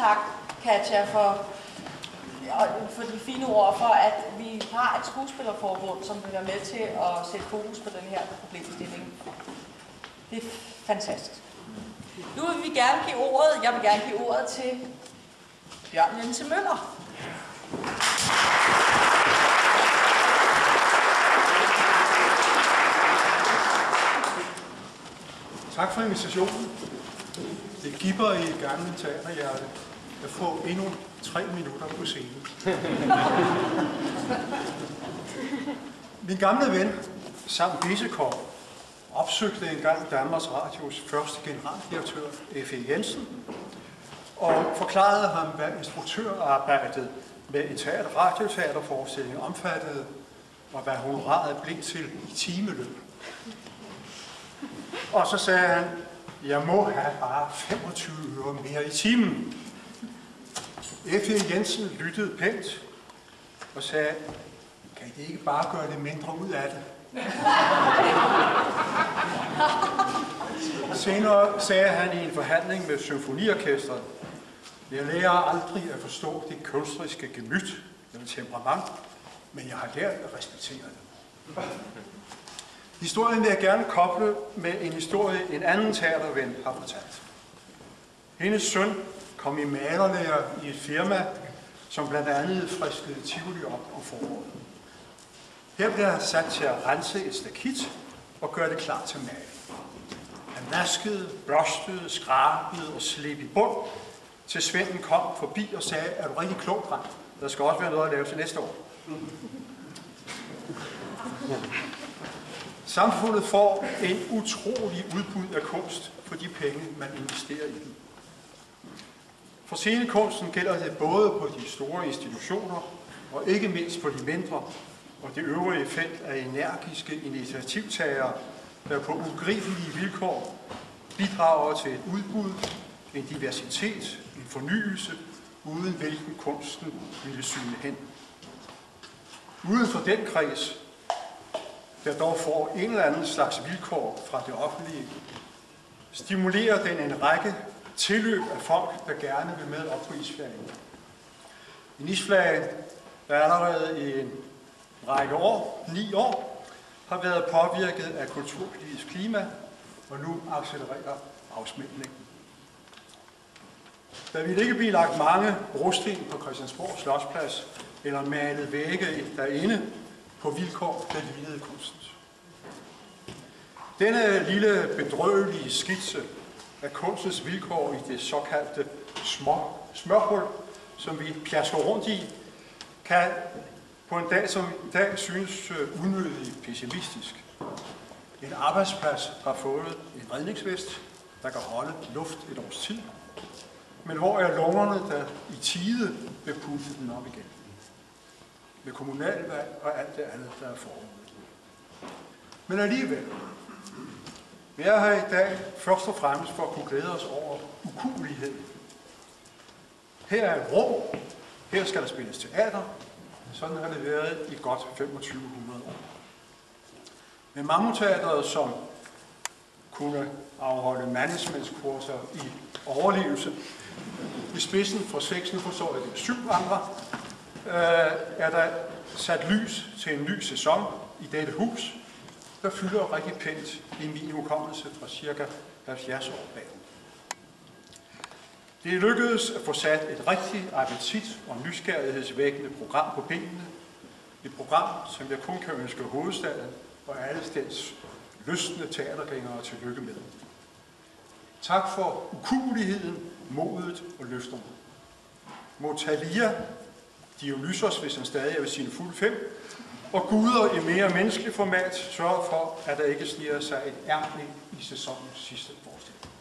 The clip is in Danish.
tak, Katja, for de fine ord, for at vi har et skuespillerforbund, som vil være med til at sætte fokus på den her problemstilling. Det er fantastisk. Nu vil vi gerne give ordet, jeg vil gerne give ordet til Bjørn Linse Møller. Tak for invitationen. Det gibber i gamle teaterhjerte at få endnu 3 minutter på scenen. Min gamle ven, Sam Bissekov, opsøgte engang Danmarks Radios første generaldirektør, F.E. Jensen, og forklarede ham, hvad instruktørarbejdet med en radioteaterforestilling omfattede, og hvad honoraret blev til i timeløn. Og så sagde han, jeg må have bare 25 øre mere i timen. F.E. Jensen lyttede pænt og sagde, kan I ikke bare gøre det mindre ud af det? Senere sagde han i en forhandling med symfoniorkestret, jeg lærer aldrig at forstå det kunstneriske gemyt eller temperament, men jeg har lært at respektere det. Historien vil jeg gerne koble med en historie, en anden teaterven har fortalt. Hendes søn kom i malerlære i et firma, som blandt andet friskede Tivoli op om foråret. Her blev han sat til at rense et stakit og gøre det klar til maling. Han vaskede, børstede, skrabede og sleb i bund, til Svenden kom forbi og sagde, er du rigtig klog, dreng? Der skal også være noget at lave til næste år. Samfundet får en utrolig udbud af kunst for de penge, man investerer i den. For scenekunsten gælder det både på de store institutioner, og ikke mindst på de mindre, og det øvrige felt af energiske initiativtagere, der på ugribelige vilkår bidrager til et udbud, en diversitet, en fornyelse, uden hvilken kunsten ville syne hen. Uden for den kreds, der dog får en eller anden slags vilkår fra det offentlige, stimulerer den en række tilløb af folk, der gerne vil med op på isflagen. En isflage, der allerede i en række år, 9 år, har været påvirket af kulturpolitisk klima, og nu accelererer afsmeltningen. Der vil ikke blive lagt mange brosten på Christiansborg Slotsplads, eller malet vægge derinde på vilkår, der lignede kunstens. Denne lille bedrøvelige skitse af kunstens vilkår i det såkaldte smørhul, som vi pjasker rundt i, kan på en dag som i dag synes unødigt pessimistisk. En arbejdsplads har fået en redningsvest, der kan holde luft et års tid, men hvor er lungerne, der i tide vil putte den op igen? Med kommunalvalg og alt det andet, der er forude. Men alligevel, vi er her i dag først og fremmest for at kunne glæde os over ukuelighed. Her er et rum, her skal der spilles teater, sådan har det været i godt 2500 år. Med Mammutteatret, som kunne afholde managementskurser i overlevelse, i spidsen for 6, nu forstår jeg det 7 andre, er der sat lys til en ny sæson i dette hus, der fylder rigtig pænt i min hukommelse fra ca. 70 år bagud. Det er lykkedes at få sat et rigtig appetit- og nysgerrighedsvækkende program på benene. Et program, som jeg kun kan ønske hovedstaden og alle steds lystne teatergængere til lykke med. Tak for ukueligheden, modet og løfterne. Må Thalia, Dionysos, hvis han stadig er ved sine fulde 5, og guder i mere menneskeligt format sørger for, at der ikke sniger sig et ærtning i sæsonens sidste forestilling.